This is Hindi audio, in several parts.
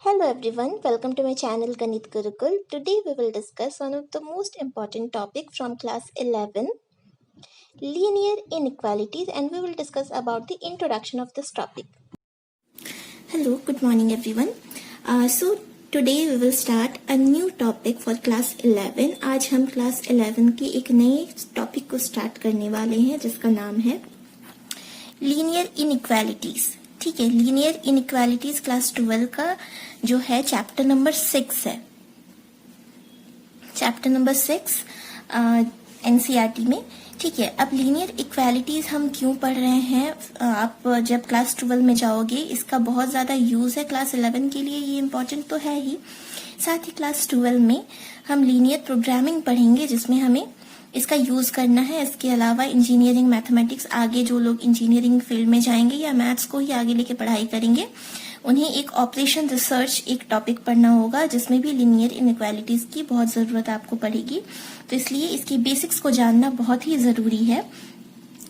Hello everyone, welcome to my channel Ganit Gurukul. Today we will discuss one of the most important topic from class 11, linear inequalities, and we will discuss about the introduction of this topic. Hello, good morning everyone. So today we will start a new topic for class 11. आज हम class 11 की एक नए टॉपिक को स्टार्ट करने वाले हैं जिसका नाम है linear inequalities. ठीक है, लीनियर इनइक्वालिटीज क्लास 12 का जो है चैप्टर नंबर 6 है, चैप्टर नंबर 6 एनसीईआरटी में. ठीक है, अब लीनियर इक्वालिटीज हम क्यों पढ़ रहे हैं? आप जब क्लास 12 में जाओगे इसका बहुत ज्यादा यूज है. क्लास 11 के लिए ये इम्पोर्टेंट तो है ही, साथ ही क्लास 12 में हम लीनियर प्रोग्रामिंग पढ़ेंगे जिसमें हमें इसका यूज करना है. इसके अलावा इंजीनियरिंग मैथमेटिक्स, आगे जो लोग इंजीनियरिंग फील्ड में जाएंगे या मैथ्स को ही आगे लेके पढ़ाई करेंगे उन्हें एक ऑपरेशन रिसर्च एक टॉपिक पढ़ना होगा जिसमें भी लीनियर इनइक्वालिटीज की बहुत जरूरत आपको पड़ेगी. तो इसलिए इसकी बेसिक्स को जानना बहुत ही जरूरी है.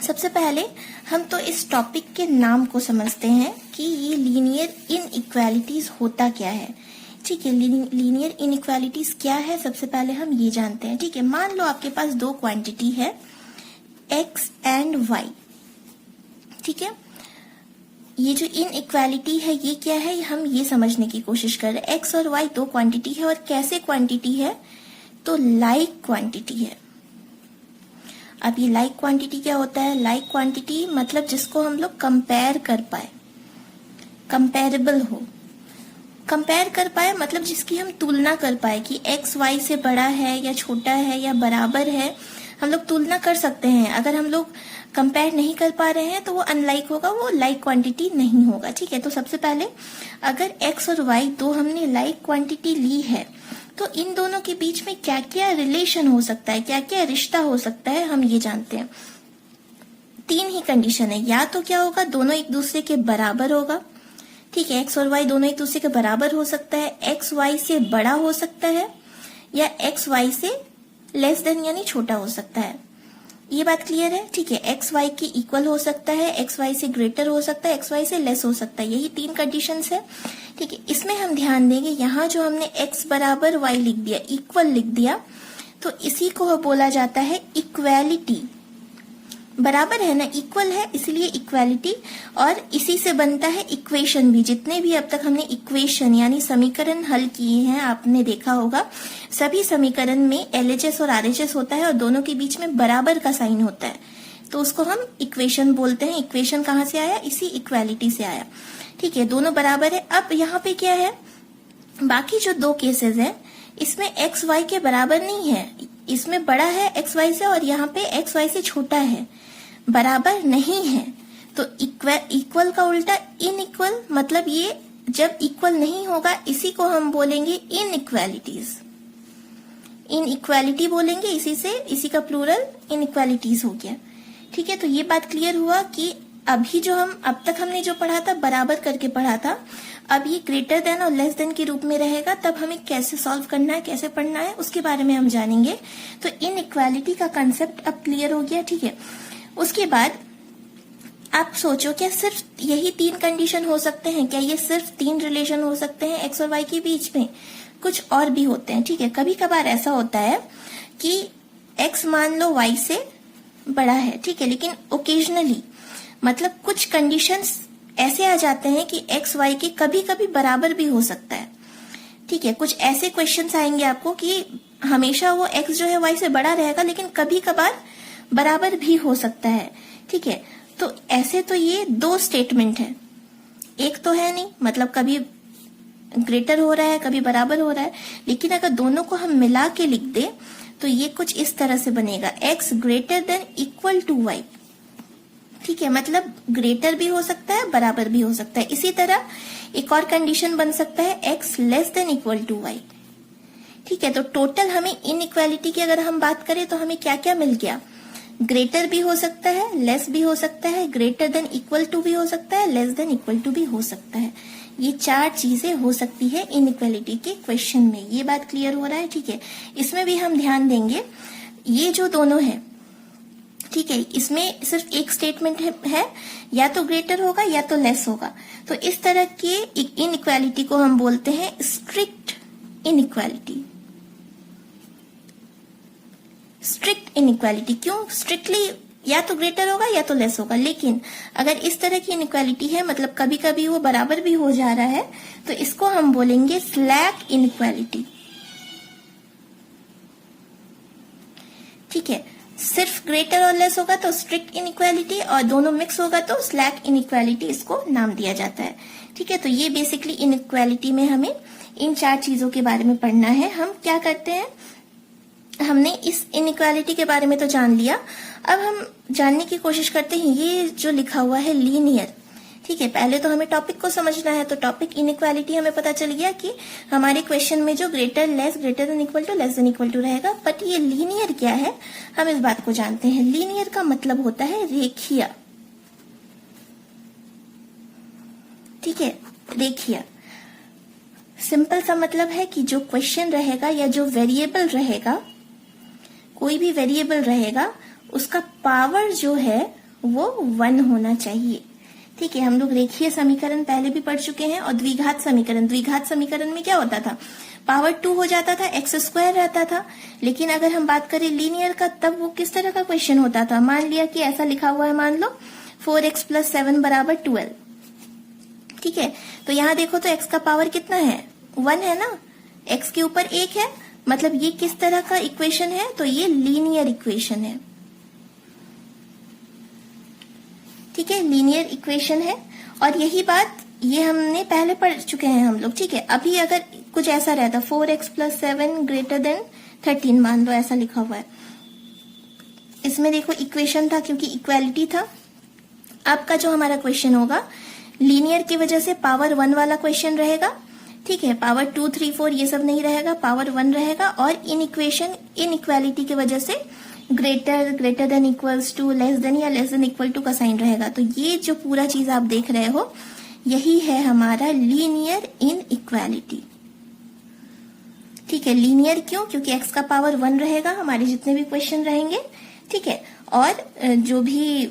सबसे पहले हम तो इस टॉपिक के नाम को समझते हैं कि ये लीनियर इनइक्वालिटीज होता क्या है. ठीक है, लीनियर इनइक्वालिटीज क्या है सबसे पहले हम ये जानते हैं. ठीक है, मान लो आपके पास दो क्वांटिटी है x एंड y. ठीक है, ये जो इनइक्वालिटी है ये क्या है, हम ये समझने की कोशिश कर रहे हैं. x और y दो क्वांटिटी है और कैसे क्वांटिटी है, तो लाइक क्वांटिटी है. अब ये लाइक क्वांटिटी क्या होता है? लाइक क्वांटिटी मतलब जिसको हम लोग कंपेयर कर पाए, कंपेरेबल हो. कंपेयर कर पाए मतलब जिसकी हम तुलना कर पाए कि x y से बड़ा है या छोटा है या बराबर है, हम लोग तुलना कर सकते हैं. अगर हम लोग कंपेयर नहीं कर पा रहे हैं तो वो अनलाइक होगा, वो लाइक क्वांटिटी नहीं होगा. ठीक है, तो सबसे पहले अगर x और y दो हमने लाइक क्वांटिटी ली है तो इन दोनों के बीच में क्या क्या रिलेशन हो सकता है, क्या क्या रिश्ता हो सकता है, हम ये जानते हैं. तीन ही कंडीशन है. या तो क्या होगा, दोनों एक दूसरे के बराबर होगा. ठीक है, x और y दोनों एक दूसरे के बराबर हो सकता है, x y से बड़ा हो सकता है या x y से लेस देन यानी छोटा हो सकता है. ये बात क्लियर है? ठीक है, x y के इक्वल हो सकता है, x y से ग्रेटर हो सकता है, x y से लेस हो सकता है. यही तीन कंडीशंस है. ठीक है, इसमें हम ध्यान देंगे यहाँ जो हमने x बराबर y लिख दिया, इक्वल लिख दिया, तो इसी को बोला जाता है इक्वालिटी. बराबर है ना, इक्वल है इसलिए इक्वालिटी, और इसी से बनता है इक्वेशन भी. जितने भी अब तक हमने इक्वेशन यानी समीकरण हल किए हैं आपने देखा होगा, सभी समीकरण में LHS और RHS होता है और दोनों के बीच में बराबर का साइन होता है, तो उसको हम इक्वेशन बोलते हैं. इक्वेशन कहाँ से आया? इसी इक्वालिटी से आया. ठीक है, दोनों बराबर है. अब यहाँ पे क्या है, बाकी जो दो केसेस है इसमें x y के बराबर नहीं है, इसमें बड़ा है x y से और यहाँ पे x y से छोटा है, बराबर नहीं है. तो इक्वल का उल्टा इनइक्वल, मतलब ये जब इक्वल नहीं होगा इसी को हम बोलेंगे इनइक्वालिटीज. इनइक्वालिटी बोलेंगे इसी से, इसी का प्लूरल इनइक्वालिटीज हो गया. ठीक है, तो ये बात क्लियर हुआ कि अभी जो हम अब तक हमने जो पढ़ा था बराबर करके पढ़ा था, अब ये ग्रेटर देन और लेस देन के रूप में रहेगा. तब हमें कैसे सॉल्व करना है, कैसे पढ़ना है, उसके बारे में हम जानेंगे. तो इनइक्वालिटी का कंसेप्ट अब क्लियर हो गया. ठीक है, उसके बाद आप सोचो क्या सिर्फ यही तीन कंडीशन हो सकते हैं? क्या ये सिर्फ तीन रिलेशन हो सकते हैं x और y के बीच में? कुछ और भी होते हैं. ठीक है, कभी कभार ऐसा होता है कि x मान लो y से बड़ा है. ठीक है, लेकिन ओकेजनली मतलब कुछ कंडीशंस ऐसे आ जाते हैं कि x y के कभी कभी बराबर भी हो सकता है. ठीक है, कुछ ऐसे क्वेश्चंस आएंगे आपको कि हमेशा वो x जो है y से बड़ा रहेगा लेकिन कभी कभार बराबर भी हो सकता है. ठीक है, तो ऐसे तो ये दो स्टेटमेंट है, एक तो है नहीं, मतलब कभी ग्रेटर हो रहा है कभी बराबर हो रहा है. लेकिन अगर दोनों को हम मिला के लिख दे तो ये कुछ इस तरह से बनेगा, x greater than equal to y. ठीक है, मतलब ग्रेटर भी हो सकता है बराबर भी हो सकता है. इसी तरह एक और कंडीशन बन सकता है x less than equal to y. ठीक है, तो टोटल हमें इनइक्वालिटी की अगर हम बात करें तो हमें क्या क्या मिल गया? ग्रेटर भी हो सकता है, लेस भी हो सकता है, ग्रेटर देन इक्वल टू भी हो सकता है, लेस देन इक्वल टू भी हो सकता है. ये चार चीजें हो सकती है इनइक्वालिटी के क्वेश्चन में. ये बात क्लियर हो रहा है? ठीक है, इसमें भी हम ध्यान देंगे. ये जो दोनों है ठीक है, इसमें सिर्फ एक स्टेटमेंट है, या तो ग्रेटर होगा या तो लेस होगा। तो इस तरह के इनइक्वालिटी को हम बोलते हैं स्ट्रिक्ट इनइक्वालिटी। स्ट्रिक्ट इनइक्वालिटी क्यों? स्ट्रिक्टली या तो ग्रेटर होगा या तो लेस होगा, लेकिन अगर इस तरह की इनइक्वालिटी है, मतलब कभी कभी वो बराबर भी हो जा रहा है, तो इसको हम बोलेंगे स्लैक इनइक्वालिटी। ठीक है, सिर्फ ग्रेटर और लेस होगा तो स्ट्रिक्ट इनइक्वालिटी, और दोनों मिक्स होगा तो स्लैक इनइक्वालिटी इसको नाम दिया जाता है। ठीक है, तो ये बेसिकली इनइक्वालिटी में हमें इन 4 चीजों के बारे में पढ़ना है। हम क्या करते हैं, हमने इस इनइक्वालिटी के बारे में तो जान लिया, अब हम जानने की कोशिश करते हैं ये जो लिखा हुआ है लीनियर। ठीक है, पहले तो हमें टॉपिक को समझना है, तो टॉपिक इनइक्वालिटी हमें पता चल गया कि हमारे क्वेश्चन में जो greater less greater than equal to less than equal to रहेगा। बट ये लीनियर क्या है, हम इस बात को जानते हैं। लीनियर का मतलब होता है रेखीय। ठीक है, रेखीय सिंपल सा मतलब है कि जो क्वेश्चन रहेगा या जो वेरिएबल रहेगा, कोई भी वेरिएबल रहेगा, उसका पावर जो है वो 1 होना चाहिए। ठीक है, हम लोग रेखीय समीकरण पहले भी पढ़ चुके हैं, और द्विघात समीकरण में क्या होता था, पावर 2 हो जाता था, एक्स स्क्वायर रहता था। लेकिन अगर हम बात करें लीनियर का, तब वो किस तरह का क्वेश्चन होता था, मान लिया कि ऐसा लिखा हुआ है, मान लो 4x + 7 = 12। ठीक है, तो यहाँ देखो तो x का पावर कितना है, 1 है ना, x के ऊपर 1 है, मतलब ये किस तरह का इक्वेशन है, तो ये लीनियर इक्वेशन है। ठीक है, लीनियर इक्वेशन है, और यही बात ये हमने पहले पढ़ चुके हैं हम लोग। ठीक है, अभी अगर कुछ ऐसा रहता 4x + 7 > 13, मान लो ऐसा लिखा हुआ है, इसमें देखो इक्वेशन था क्योंकि इक्वालिटी था। आपका जो हमारा क्वेश्चन होगा लीनियर की वजह से पावर 1 वाला क्वेश्चन रहेगा। ठीक है, पावर 2, 3, 4 ये सब नहीं रहेगा, पावर 1 रहेगा, और इनइक्वालिटी की वजह से greater than equals to, less than या लेस देन इक्वल टू का साइन रहेगा। तो ये जो पूरा चीज आप देख रहे हो, यही है हमारा लीनियर इनइक्वालिटी। ठीक है, लीनियर क्यों? क्योंकि x का पावर 1 रहेगा हमारे जितने भी क्वेश्चन रहेंगे। ठीक है, और जो भी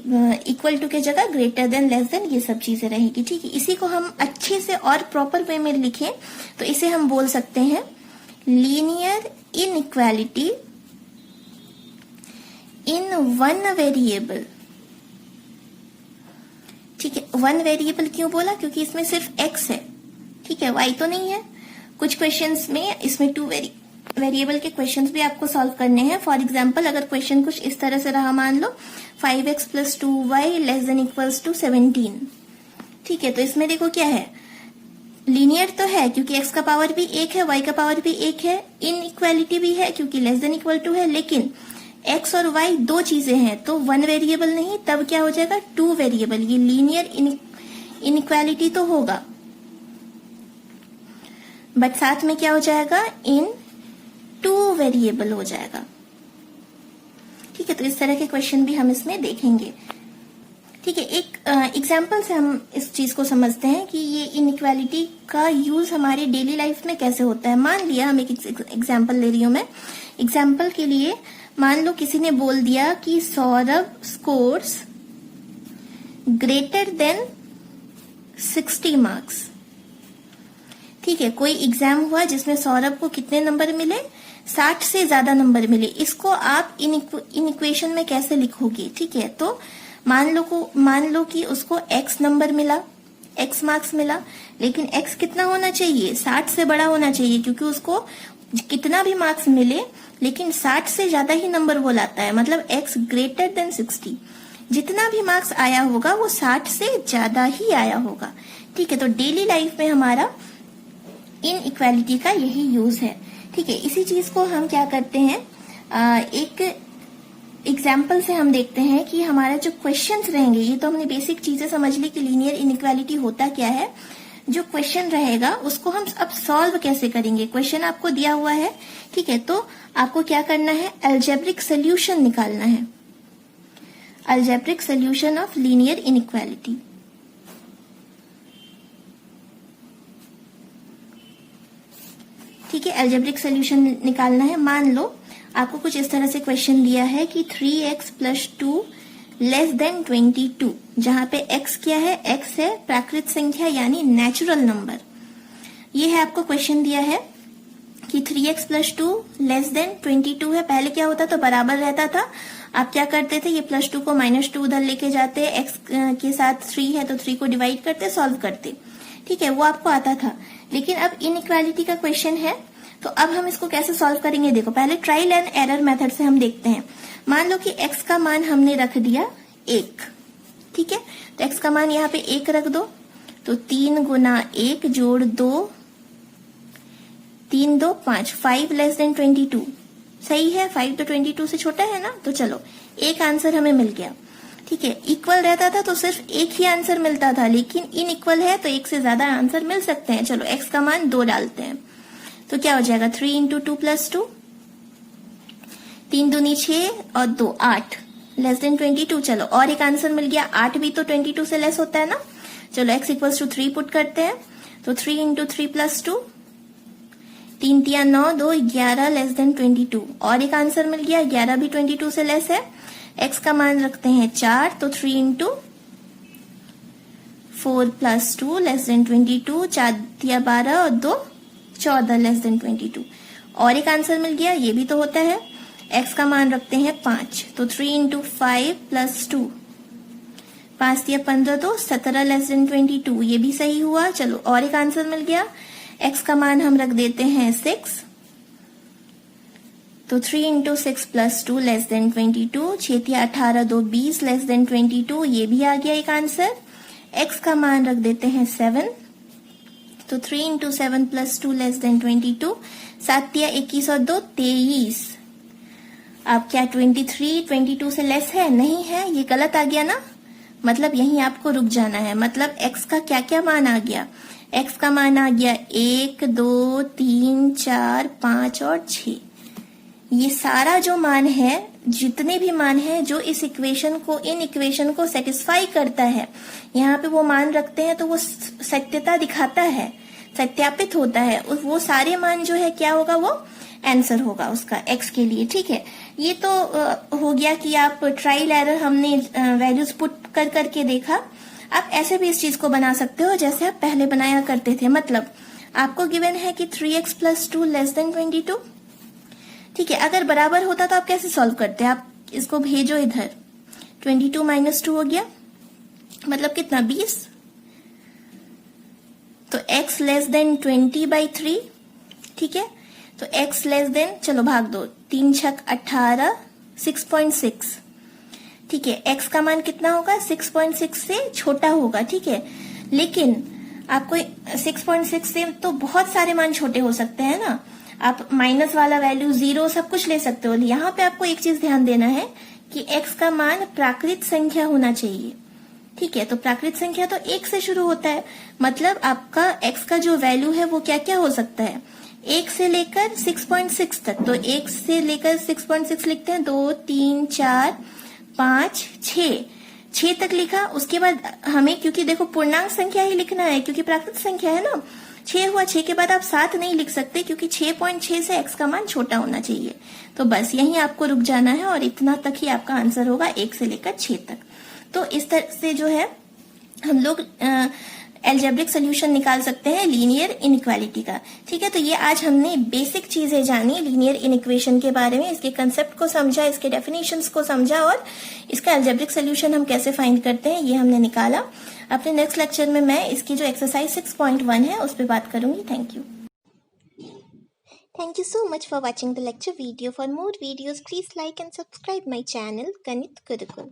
इक्वल टू के जगह ग्रेटर देन लेस देन ये सब चीजें रहेगी। ठीक है, इसी को हम अच्छे से और प्रॉपर वे में लिखें तो इसे हम बोल सकते हैं लीनियर इनइक्वालिटी इन 1 वेरिएबल। ठीक है, 1 वेरिएबल क्यों बोला? क्योंकि इसमें सिर्फ x है। ठीक है, y तो नहीं है। कुछ क्वेश्चंस में इसमें 2 वेरिएबल के क्वेश्चंस भी आपको सॉल्व करने हैं। फॉर एग्जांपल अगर क्वेश्चन कुछ इस तरह से रहा, मान लो 5x + 2y <= 17। ठीक है, तो इसमें देखो क्या है, लीनियर तो है क्योंकि x का पावर भी 1 है, y का पावर भी 1 है, इनइक्वालिटी भी है क्योंकि <= है, लेकिन x और y 2 चीजें हैं, तो 1 वेरिएबल नहीं, तब क्या हो जाएगा 2 वेरिएबल। ये लीनियर इनइक्वालिटी तो होगा, बट साथ में क्या हो जाएगा, इन 2 वेरिएबल हो जाएगा। ठीक है, तो इस तरह के क्वेश्चन भी हम इसमें देखेंगे। ठीक है, एक एग्जाम्पल से हम इस चीज को समझते हैं कि ये इनइक्वालिटी का यूज हमारी डेली लाइफ में कैसे होता है। मान लिया, हम एक एग्जाम्पल ले रही हूं मैं। एग्जाम्पल के लिए मान लो किसी ने बोल दिया कि Saurabh scores greater than 60 marks. ठीक है, कोई एग्जाम हुआ जिसमें सौरभ को कितने नंबर मिले, 60 से ज्यादा नंबर मिले। इसको आप इन इक्वेशन में कैसे लिखोगे? ठीक है, तो मान लो कि उसको x नंबर मिला, x मार्क्स मिला, लेकिन x कितना होना चाहिए, 60 से बड़ा होना चाहिए, क्योंकि उसको कितना भी मार्क्स मिले लेकिन 60 से ज्यादा ही नंबर वो लाता है, मतलब x <= 60। जितना भी मार्क्स आया होगा वो 60 से ज्यादा ही आया होगा। ठीक है, तो डेली लाइफ में हमारा इनइक्वालिटी का यही यूज है। ठीक है, इसी चीज को हम क्या करते हैं, एक एग्जाम्पल से हम देखते हैं कि हमारा जो क्वेश्चंस रहेंगे, ये तो हमने बेसिक चीजें समझ ली कि लीनियर इनइक्वालिटी होता क्या है। जो क्वेश्चन रहेगा उसको हम अब सॉल्व कैसे करेंगे। क्वेश्चन आपको दिया हुआ है, ठीक है, तो आपको क्या करना है, अलजेब्रिक सोल्यूशन निकालना है, algebraic solution of linear inequality. ठीक है, अलजेब्रिक सोल्यूशन निकालना है। मान लो आपको कुछ इस तरह से क्वेश्चन दिया है कि 3x + 2 लेस देन 22, जहां पे x क्या है, x है प्राकृत संख्या यानी नेचुरल नंबर। ये है आपको क्वेश्चन दिया है कि 3x + 2 लेस देन 22 है। पहले क्या होता तो बराबर रहता था, आप क्या करते थे, ये +2 को -2 उधर लेके जाते, x के साथ 3 है तो 3 को डिवाइड करते, सॉल्व करते, ठीक है, वो आपको आता था। लेकिन अब इनइक्वालिटी का क्वेश्चन है, तो अब हम इसको कैसे सॉल्व करेंगे, देखो पहले ट्रायल एंड एरर मेथड से हम देखते हैं। मान लो कि x का मान हमने रख दिया 1, ठीक है, तो x का मान यहाँ पे 1 रख दो, तो 3 × 1 + 2, 3 2 5, 5 लेस देन 22, सही है, 5 तो 22 से छोटा है ना, तो चलो एक आंसर हमें मिल गया, ठीक है। इक्वल रहता था तो सिर्फ एक ही आंसर मिलता था, लेकिन इनइक्वल है तो एक से ज्यादा आंसर मिल सकते हैं। चलो x का मान 2 डालते हैं, तो क्या हो जाएगा, 3 × 2 + 2, 3 दूनी 6 और 2 8 लेस देन 22। चलो और एक आंसर मिल गया, 8 भी तो 22 से लेस होता है ना। चलो x = 3 पुट करते हैं, तो 3 × 3 + 2, 3 3 9 2 11 लेस देन 22। और एक आंसर मिल गया, 11 भी 22 से लेस है। x का मान रखते हैं 4, तो 3 × 4 + 2 लेस देन 22, 4 × 12 और 2 14 लेस देन 22। और एक आंसर मिल गया, ये भी तो होता है। x का मान रखते हैं 5, तो 3 × 5 + 2, 5 × 15 तो 17 लेस देन 22, ये भी सही हुआ। चलो और एक आंसर मिल गया, x का मान हम रख देते हैं 6, तो 3 × 6 + 2 लेस देन 22, 6 × 18 2 20 लेस देन 22, ये भी आ गया एक आंसर। x का मान रख देते हैं 7, तो 3 × 7 + 2 लेस देन 22, 7 × 21 और 2 23। अब क्या 23 22 से लेस है, नहीं है, ये गलत आ गया ना, मतलब यहीं आपको रुक जाना है। मतलब x का क्या क्या मान आ गया, x का मान आ गया 1 2 3 4 5 और 6। ये सारा जो मान है, जितने भी मान है जो इस इक्वेशन को, इन इक्वेशन को सेटिस्फाई करता है, यहाँ पे वो मान रखते हैं तो वो सत्यता दिखाता है, सत्यापित होता है। वो सारे मान जो है क्या होगा, वो आंसर होगा उसका x के लिए, ठीक है। ये तो हो गया कि आप ट्रायल एरर हमने वैल्यूज पुट कर करके देखा। आप ऐसे भी इस चीज को बना सकते हो जैसे आप पहले बनाया करते थे। मतलब आपको गिवन है कि 3x + 2 लेस देन 22, ठीक है। अगर बराबर होता तो आप कैसे सॉल्व करते, आप इसको भेजो इधर, 22 - 2 हो गया, मतलब कितना 20, तो x लेस देन 20/3, ठीक है। तो x लेस देन, चलो भाग दो, 3 × 6 = 18, 6.6, ठीक है। x का मान कितना होगा, 6.6 से छोटा होगा, ठीक है। लेकिन आपको 6.6 से तो बहुत सारे मान छोटे हो सकते हैं ना, आप माइनस वाला वैल्यू 0 सब कुछ ले सकते हो। यहाँ पे आपको एक चीज ध्यान देना है कि x का मान प्राकृत संख्या होना चाहिए, ठीक है। तो प्राकृत संख्या तो 1 से शुरू होता है, मतलब आपका x का जो वैल्यू है वो क्या क्या हो सकता है, 1 से लेकर 6.6 तक। तो 1 से लेकर 6.6 लिखते हैं, 2 3 4 5 6 तक लिखा। उसके बाद हमें, क्योंकि देखो पूर्णांक संख्या ही लिखना है क्योंकि प्राकृत संख्या है ना, 6 हुआ, 6 के बाद आप 7 नहीं लिख सकते क्योंकि 6.6 से x का मान छोटा होना चाहिए। तो बस यहीं आपको रुक जाना है और इतना तक ही आपका आंसर होगा, 1 से लेकर 6 तक। तो इस तरह से जो है हम लोग एल्जेब्रिक सोल्यूशन निकाल सकते हैं लीनियर इनइक्वालिटी का, ठीक है। तो ये आज हमने बेसिक चीजें जानी लीनियर इनइक्वेशन के बारे में, इसके कंसेप्ट को समझा, इसके डेफिनेशंस को समझा और इसका एल्जेब्रिक सोल्यूशन हम कैसे फाइंड करते हैं ये हमने निकाला। अपने नेक्स्ट लेक्चर में मैं इसकी जो एक्सरसाइज 6.1 है उस पर बात करूंगी। Thank you. Thank you so much for watching the lecture video. For more videos, please like and subscribe my channel, Ganit Gurukul.